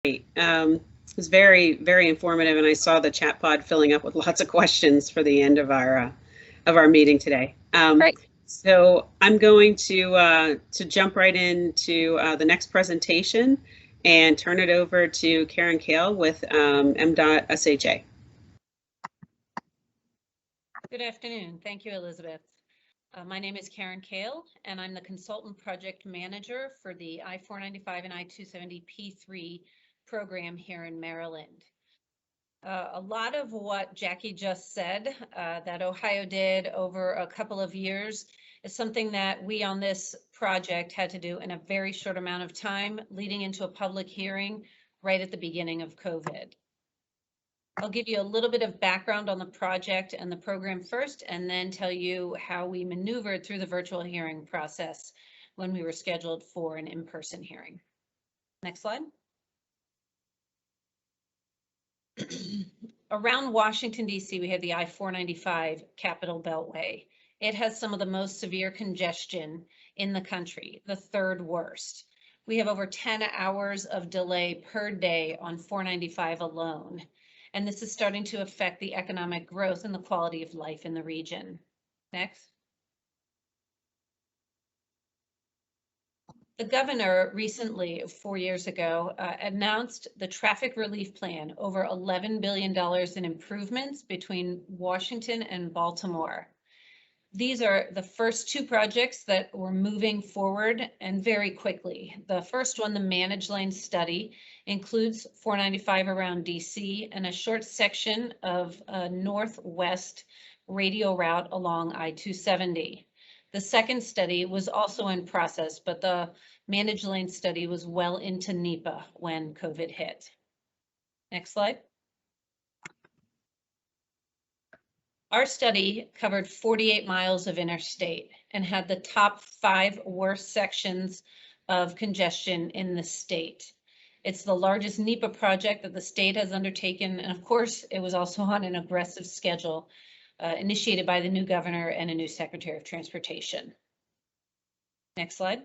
It was very, very informative, and I saw the chat pod filling up with lots of questions for the end of our meeting today. Great. So I'm going to jump right into the next presentation and turn it over to Karen Kale with M.SHA. Good afternoon. Thank you, Elizabeth. My name is Karen Kale, and I'm the Consultant Project Manager for the I-495 and I-270 P3 program here in Maryland. A lot of what Jackie just said that Ohio did over a couple of years is something that we on this project had to do in a very short amount of time, leading into a public hearing right at the beginning of COVID. I'll give you a little bit of background on the project and the program first, and then tell you how we maneuvered through the virtual hearing process when we were scheduled for an in-person hearing. Next slide. Around Washington, D.C., we have the I-495 Capitol Beltway. It has some of the most severe congestion in the country, the third worst. We have over 10 hours of delay per day on 495 alone. And this is starting to affect the economic growth and the quality of life in the region. Next. The governor recently, 4 years ago, announced the traffic relief plan, over $11 billion in improvements between Washington and Baltimore. These are the first two projects that were moving forward and very quickly. The first one, the managed lane study, includes 495 around DC and a short section of a northwest radial route along I-270. The second study was also in process, but the managed lane study was well into NEPA when COVID hit. Next slide. Our study covered 48 miles of interstate and had the top 5 worst sections of congestion in the state. It's the largest NEPA project that the state has undertaken, and of course, it was also on an aggressive schedule initiated by the new governor and a new Secretary of Transportation. Next slide.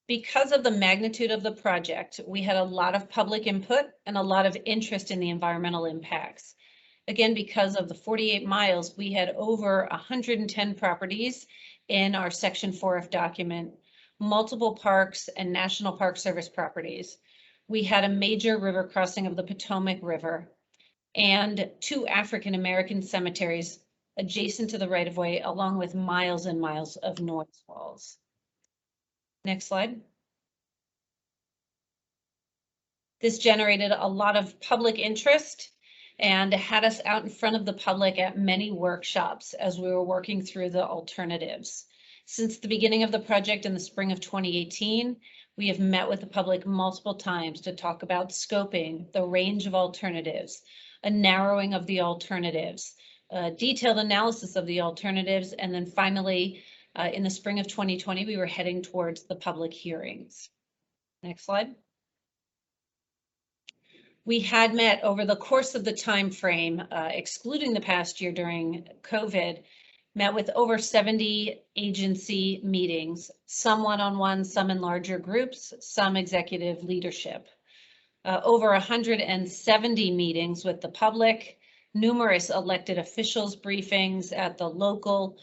Because of the magnitude of the project, we had a lot of public input and a lot of interest in the environmental impacts. Again, because of the 48 miles, we had over 110 properties in our Section 4F document, multiple parks and National Park Service properties. We had a major river crossing of the Potomac River and 2 African American cemeteries adjacent to the right-of-way, along with miles and miles of noise walls. Next slide. This generated a lot of public interest and had us out in front of the public at many workshops as we were working through the alternatives. Since the beginning of the project in the spring of 2018, we have met with the public multiple times to talk about scoping, the range of alternatives, a narrowing of the alternatives, a detailed analysis of the alternatives, and then finally, in the spring of 2020, we were heading towards the public hearings. Next slide. We had met over the course of the time frame, excluding the past year during COVID, met with over 70 agency meetings, some one-on-one, some in larger groups, some executive leadership. Over 170 meetings with the public, numerous elected officials briefings at the local,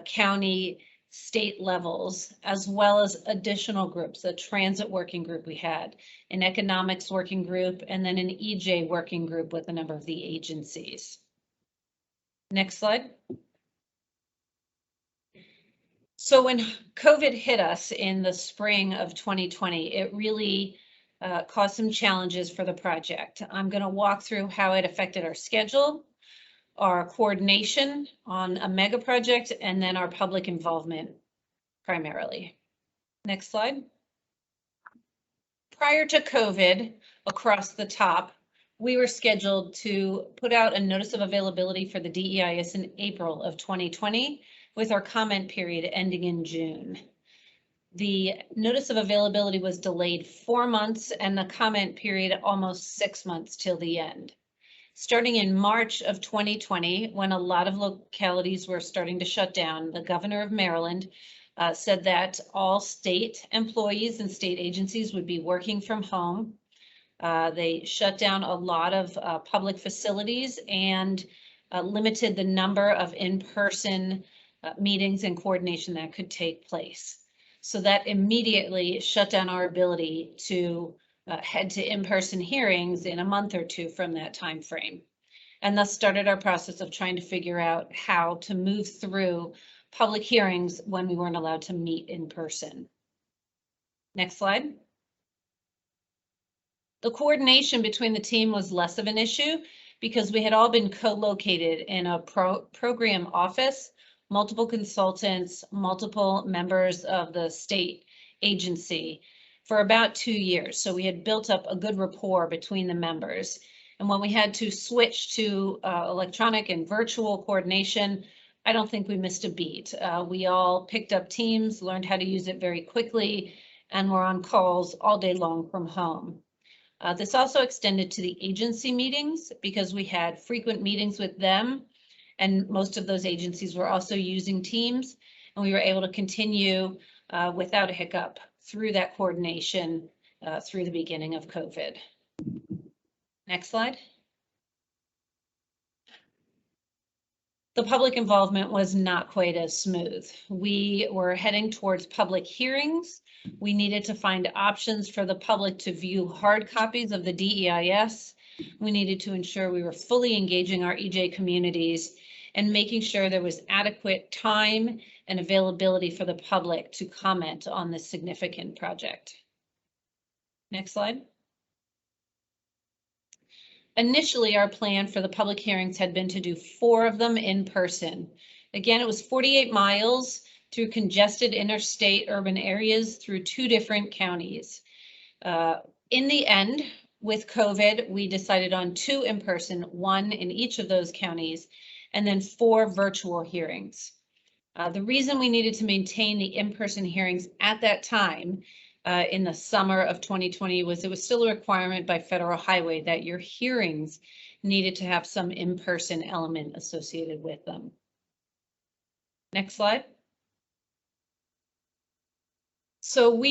county, state levels, as well as additional groups, a transit working group we had, an economics working group, and then an EJ working group with a number of the agencies. Next slide. So when COVID hit us in the spring of 2020, it really caused some challenges for the project. I'm going to walk through how it affected our schedule, our coordination on a mega project, and then our public involvement primarily. Next slide. Prior to COVID, across the top, we were scheduled to put out a notice of availability for the DEIS in April of 2020, with our comment period ending in June. The notice of availability was delayed 4 months and the comment period almost 6 months till the end. Starting in March of 2020, when a lot of localities were starting to shut down, the governor of Maryland said that all state employees and state agencies would be working from home. They shut down a lot of public facilities and limited the number of in-person meetings and coordination that could take place. So that immediately shut down our ability to head to in-person hearings in a month or two from that time frame, and thus started our process of trying to figure out how to move through public hearings when we weren't allowed to meet in person. Next slide. The coordination between the team was less of an issue because we had all been co-located in a program office, multiple consultants, multiple members of the state agency for about 2 years. So we had built up a good rapport between the members. And when we had to switch to electronic and virtual coordination, I don't think we missed a beat. We all picked up Teams, learned how to use it very quickly, and were on calls all day long from home. This also extended to the agency meetings because we had frequent meetings with them, and most of those agencies were also using Teams, and we were able to continue without a hiccup through that coordination through the beginning of COVID. Next slide. The public involvement was not quite as smooth. We were heading towards public hearings. We needed to find options for the public to view hard copies of the DEIS. We needed to ensure we were fully engaging our EJ communities and making sure there was adequate time and availability for the public to comment on this significant project. Next slide. Initially, our plan for the public hearings had been to do 4 of them in person. Again, it was 48 miles through congested interstate urban areas through 2 different counties. In the end, with COVID, we decided on 2 in person, 1 in each of those counties, and then 4 virtual hearings. The reason we needed to maintain the in-person hearings at that time in the summer of 2020 was it was still a requirement by federal highway that your hearings needed to have some in-person element associated with them. Next slide. So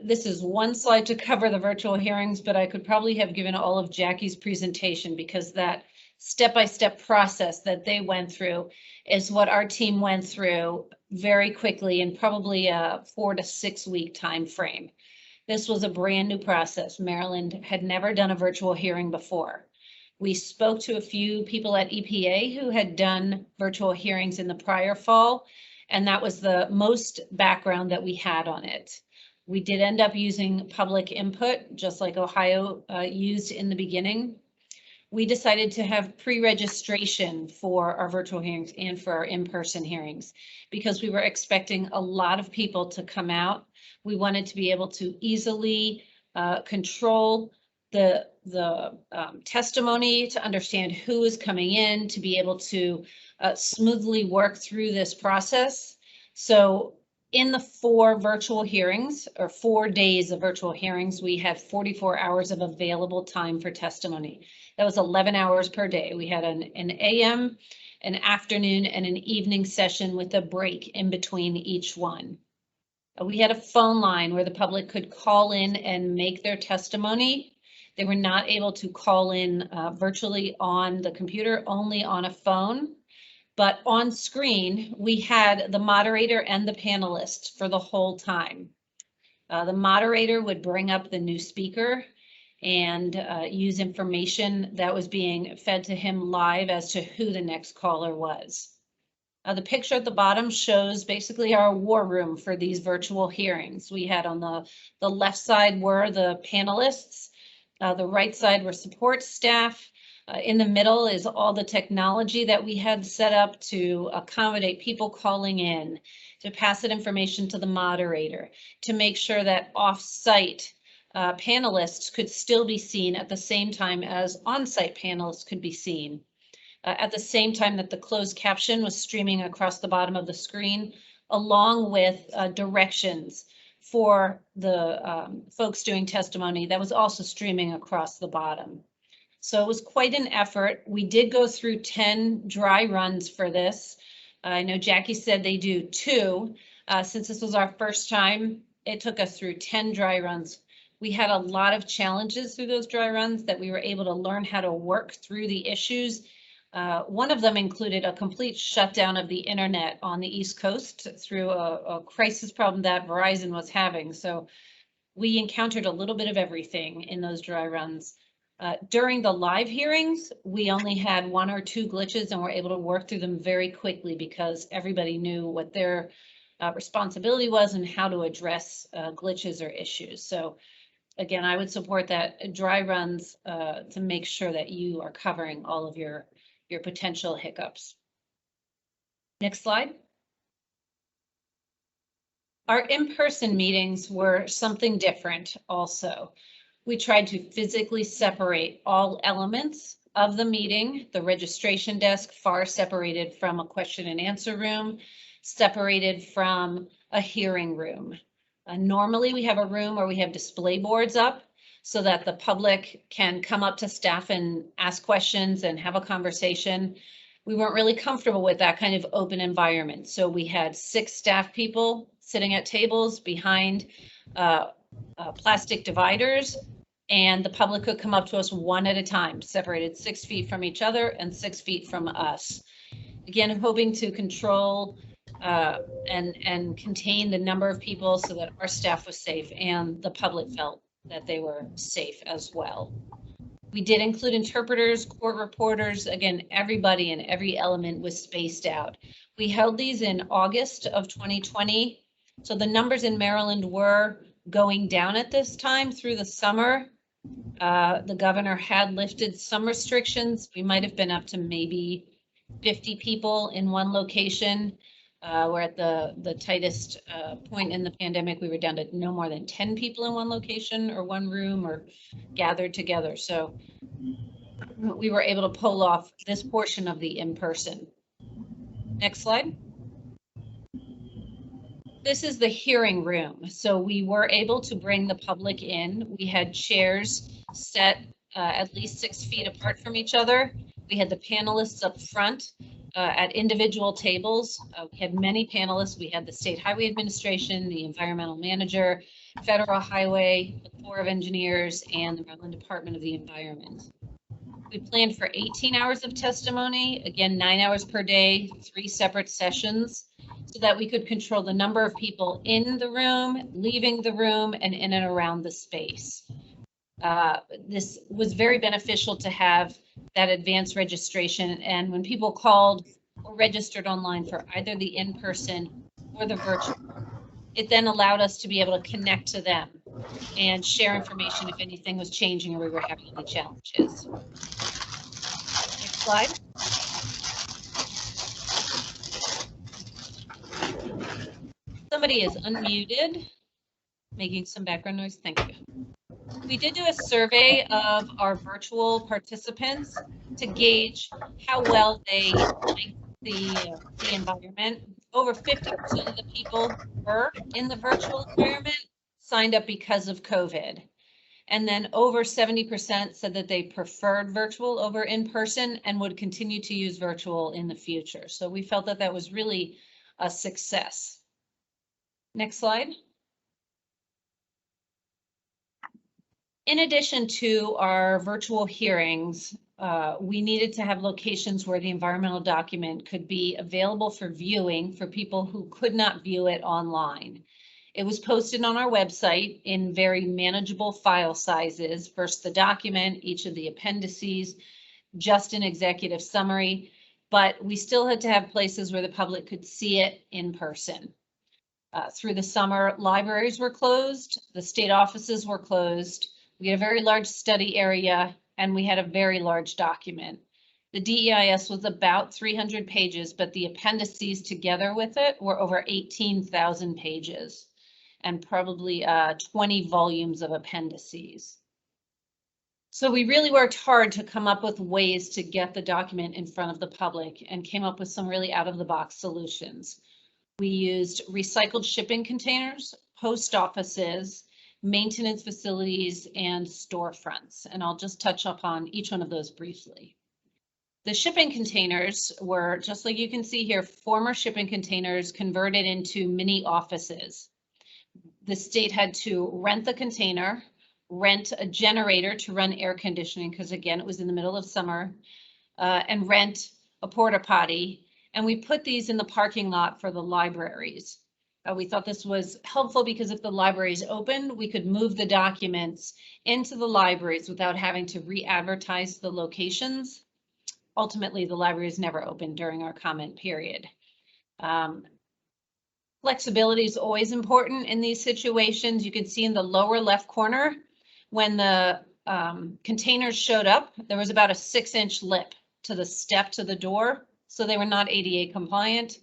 this is one slide to cover the virtual hearings, but I could probably have given all of Jackie's presentation because that step-by-step process that they went through is what our team went through very quickly in probably a 4 to 6 week time frame. This was a brand new process. Maryland had never done a virtual hearing before. We spoke to a few people at EPA who had done virtual hearings in the prior fall, and that was the most background that we had on it. We did end up using public input, just like Ohio used in the beginning. We decided to have pre-registration for our virtual hearings and for our in-person hearings because we were expecting a lot of people to come out. We wanted to be able to easily control the testimony, to understand who is coming in, to be able to smoothly work through this process. So in the 4 virtual hearings, or 4 days of virtual hearings, we had 44 hours of available time for testimony. That was 11 hours per day. We had an AM, an afternoon, and an evening session with a break in between each one. We had a phone line where the public could call in and make their testimony. They were not able to call in virtually on the computer, only on a phone. But on screen, we had the moderator and the panelists for the whole time. The moderator would bring up the new speaker and use information that was being fed to him live as to who the next caller was. The picture at the bottom shows basically our war room for these virtual hearings. We had on the left side were the panelists, the right side were support staff. In the middle is all the technology that we had set up to accommodate people calling in, to pass that information to the moderator, to make sure that off-site panelists could still be seen at the same time as on-site panelists could be seen. At the same time that the closed caption was streaming across the bottom of the screen, along with directions for the folks doing testimony that was also streaming across the bottom. So it was quite an effort. We did go through 10 dry runs for this. I know Jackie said they do 2. Since this was our first time, it took us through 10 dry runs. We had a lot of challenges through those dry runs that we were able to learn how to work through the issues. One of them included a complete shutdown of the internet on the East Coast through a crisis problem that Verizon was having. So we encountered a little bit of everything in those dry runs. During the live hearings, we only had 1 or 2 glitches and were able to work through them very quickly because everybody knew what their responsibility was and how to address glitches or issues. So again, I would support that dry runs to make sure that you are covering all of your potential hiccups. Next slide. Our in-person meetings were something different also. We tried to physically separate all elements of the meeting, the registration desk far separated from a question and answer room, separated from a hearing room. Normally we have a room where we have display boards up so that the public can come up to staff and ask questions and have a conversation. We weren't really comfortable with that kind of open environment. So we had 6 staff people sitting at tables behind plastic dividers, and the public could come up to us 1 at a time, separated 6 feet from each other and 6 feet from us. Again, hoping to control and contain the number of people so that our staff was safe and the public felt that they were safe as well. We did include interpreters, court reporters, again, everybody and every element was spaced out. We held these in August of 2020. So the numbers in Maryland were going down at this time through the summer. The governor had lifted some restrictions. We might have been up to maybe 50 people in one location. We're at the tightest point in the pandemic. We were down to no more than 10 people in one location or one room or gathered together. So we were able to pull off this portion of the in-person. Next slide. This is the hearing room. So we were able to bring the public in. We had chairs set at least 6 feet apart from each other. We had the panelists up front at individual tables. We had many panelists. We had the State Highway Administration, the Environmental Manager, Federal Highway, the Corps of Engineers, and the Maryland Department of the Environment. We planned for 18 hours of testimony, again, 9 hours per day, 3 separate sessions, so that we could control the number of people in the room, leaving the room, and in and around the space. This was very beneficial to have that advanced registration. And when people called or registered online for either the in-person or the virtual, it then allowed us to be able to connect to them and share information if anything was changing or we were having any challenges. Next slide. Somebody is unmuted, making some background noise. Thank you. We did do a survey of our virtual participants to gauge how well they liked the environment. Over 50% of the people who were in the virtual environment signed up because of COVID. And then over 70% said that they preferred virtual over in person and would continue to use virtual in the future. So we felt that that was really a success. Next slide. In addition to our virtual hearings, we needed to have locations where the environmental document could be available for viewing for people who could not view it online. It was posted on our website in very manageable file sizes. First the document, each of the appendices, just an executive summary, but we still had to have places where the public could see it in person. Through the summer, libraries were closed, the state offices were closed. We had a very large study area and we had a very large document. The DEIS was about 300 pages, but the appendices together with it were over 18,000 pages and probably 20 volumes of appendices. So we really worked hard to come up with ways to get the document in front of the public and came up with some really out-of-the-box solutions. We used recycled shipping containers, post offices, maintenance facilities, and storefronts. And I'll just touch upon each one of those briefly. The shipping containers were, just like you can see here, former shipping containers converted into mini offices. The state had to rent the container, rent a generator to run air conditioning, because again, it was in the middle of summer, and rent a porta potty. And we put these in the parking lot for the libraries. We thought this was helpful because if the libraries opened, we could move the documents into the libraries without having to re-advertise the locations. Ultimately, the libraries never opened during our comment period. Flexibility is always important in these situations. You can see in the lower left corner, when the containers showed up, there was about a 6-inch lip to the step to the door, so they were not ADA compliant.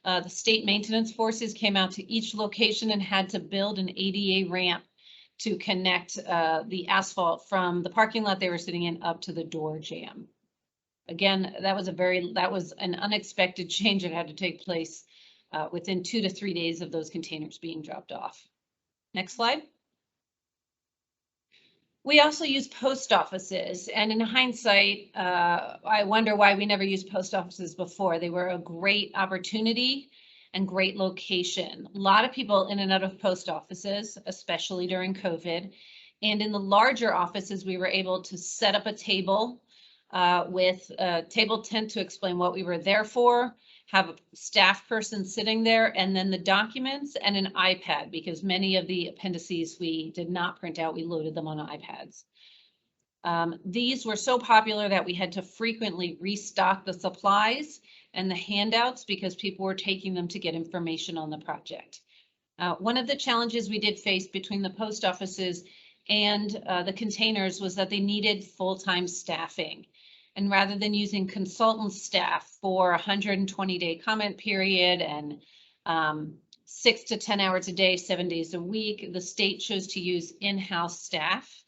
The state maintenance forces came out to each location and had to build an ADA ramp to connect the asphalt from the parking lot they were sitting in up to the door jamb. Again, that was an unexpected change that had to take place within 2 to 3 days of those containers being dropped off. Next slide. We also use post offices, and in hindsight, I wonder why we never used post offices before. They were a great opportunity and great location. A lot of people in and out of post offices, especially during COVID. And in the larger offices, we were able to set up a table with a table tent to explain what we were there for, have a staff person sitting there, and then the documents and an iPad, because many of the appendices we did not print out, we loaded them on iPads. These were so popular that we had to frequently restock the supplies and the handouts because people were taking them to get information on the project. One of the challenges we did face between the post offices and the containers was that they needed full-time staffing. And rather than using consultant staff for a 120-day comment period and 6 to 10 hours a day, 7 days a week, the state chose to use in-house staff.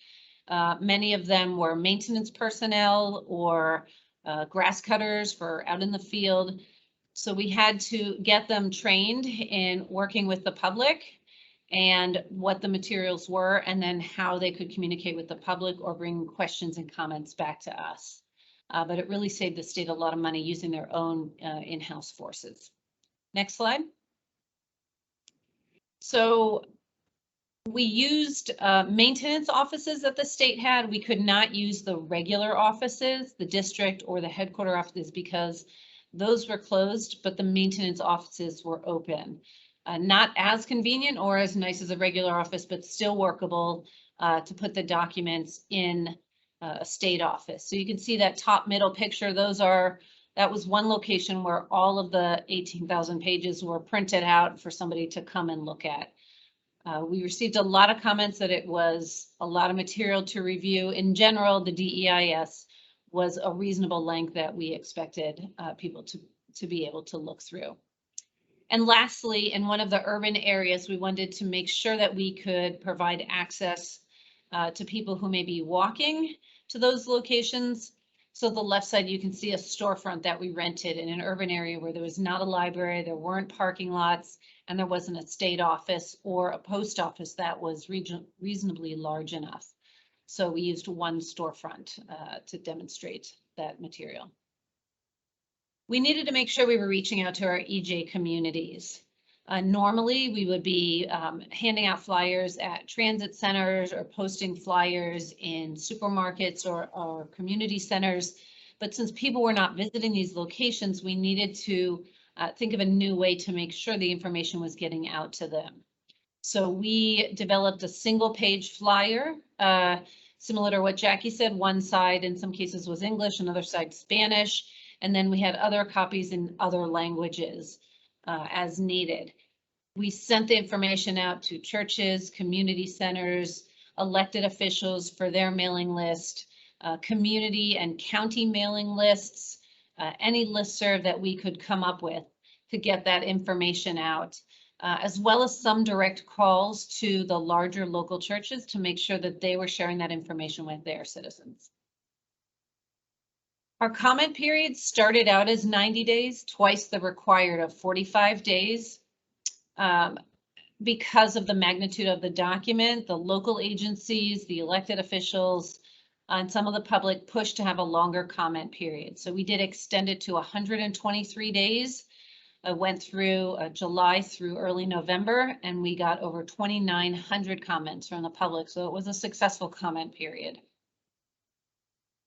Many of them were maintenance personnel or grass cutters for out in the field. So we had to get them trained in working with the public and what the materials were, and then how they could communicate with the public or bring questions and comments back to us. But it really saved the state a lot of money using their own in-house forces. Next slide. So we used maintenance offices that the state had. We could not use the regular offices, the district or the headquarter offices, because those were closed, but the maintenance offices were open. Not as convenient or as nice as a regular office, but still workable to put the documents in a state office. So you can see that top middle picture, that was one location where all of the 18,000 pages were printed out for somebody to come and look at. We received a lot of comments that it was a lot of material to review. In general, the DEIS was a reasonable length that we expected people to be able to look through. And lastly, in one of the urban areas, we wanted to make sure that we could provide access to people who may be walking to those locations. So the left side, you can see a storefront that we rented in an urban area where there was not a library, there weren't parking lots, and there wasn't a state office or a post office that was reasonably large enough. So we used one storefront to demonstrate that material. We needed to make sure we were reaching out to our EJ communities. Normally, we would be handing out flyers at transit centers or posting flyers in supermarkets or community centers. But since people were not visiting these locations, we needed to think of a new way to make sure the information was getting out to them. So we developed a single-page flyer, similar to what Jackie said. One side in some cases was English, another side Spanish, and then we had other copies in other languages as needed. We sent the information out to churches, community centers, elected officials for their mailing list, community and county mailing lists, any listserv that we could come up with to get that information out, as well as some direct calls to the larger local churches to make sure that they were sharing that information with their citizens. Our comment period started out as 90 days, twice the required of 45 days. Because of the magnitude of the document, the local agencies, the elected officials and some of the public pushed to have a longer comment period. So we did extend it to 123 days. I went through July through early November, and we got over 2,900 comments from the public. So it was a successful comment period.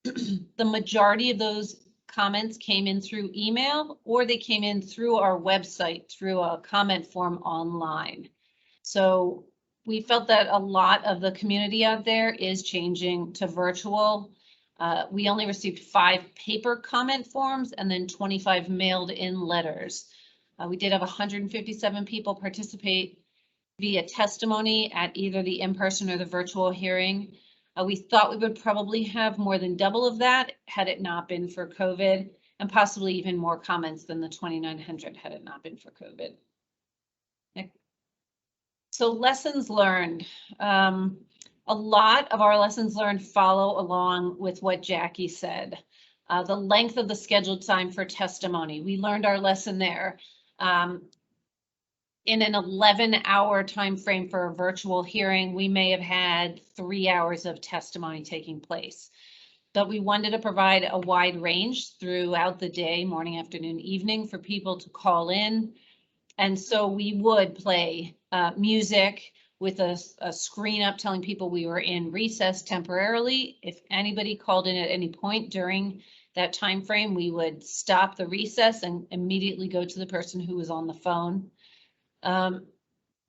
The majority of those comments came in through email, or they came in through our website through a comment form online. So we felt that a lot of the community out there is changing to virtual. We only received 5 paper comment forms and then 25 mailed in letters. We did have 157 people participate via testimony at either the in-person or the virtual hearing. We thought we would probably have more than double of that had it not been for COVID, and possibly even more comments than the 2,900 had it not been for COVID. So lessons learned. A lot of our lessons learned follow along with what Jackie said. The length of the scheduled time for testimony. We learned our lesson there. In an 11-hour time frame for a virtual hearing, we may have had 3 hours of testimony taking place. But we wanted to provide a wide range throughout the day, morning, afternoon, evening, for people to call in. And so we would play music with a screen up telling people we were in recess temporarily. If anybody called in at any point during that time frame, we would stop the recess and immediately go to the person who was on the phone.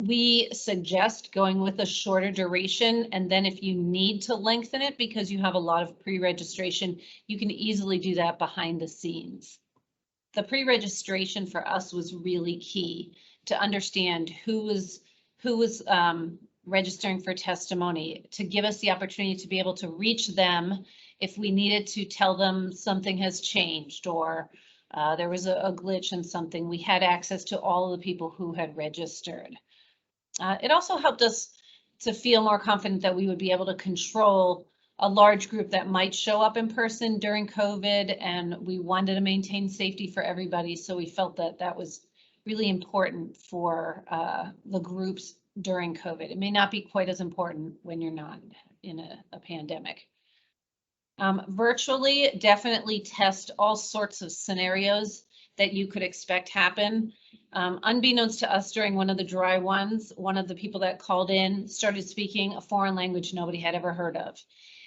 We suggest going with a shorter duration, and then if you need to lengthen it because you have a lot of pre-registration, you can easily do that behind the scenes. The pre-registration for us was really key to understand who was registering for testimony, to give us the opportunity to be able to reach them if we needed to tell them something has changed or there was a glitch in something. We had access to all of the people who had registered. It also helped us to feel more confident that we would be able to control a large group that might show up in person during COVID, and we wanted to maintain safety for everybody. So we felt that that was really important for the groups during COVID. It may not be quite as important when you're not in a pandemic. Virtually, definitely test all sorts of scenarios that you could expect happen. Unbeknownst to us, during one of the dry ones, one of the people that called in started speaking a foreign language nobody had ever heard of.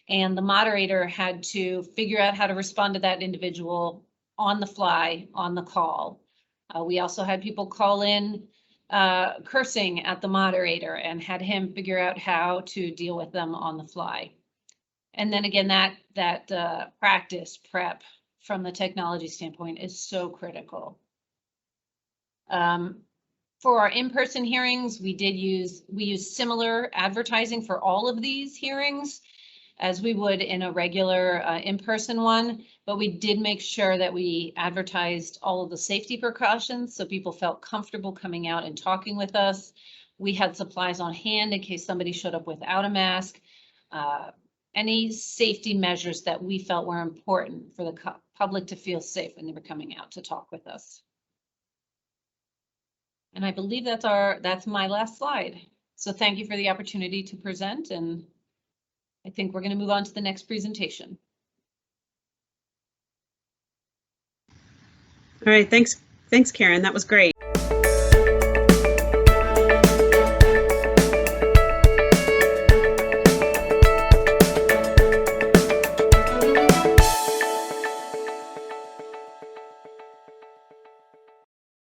And the moderator had to figure out how to respond to that individual on the fly, on the call. We also had people call in cursing at the moderator and had him figure out how to deal with them on the fly. And then again, that practice prep from the technology standpoint is so critical. For our in-person hearings, we use similar advertising for all of these hearings as we would in a regular in-person one, but we did make sure that we advertised all of the safety precautions so people felt comfortable coming out and talking with us. We had supplies on hand in case somebody showed up without a mask. Any safety measures that we felt were important for the public to feel safe when they were coming out to talk with us. And I believe that's my last slide. So thank you for the opportunity to present, and I think we're going to move on to the next presentation. All right, thanks, Karen. That was great.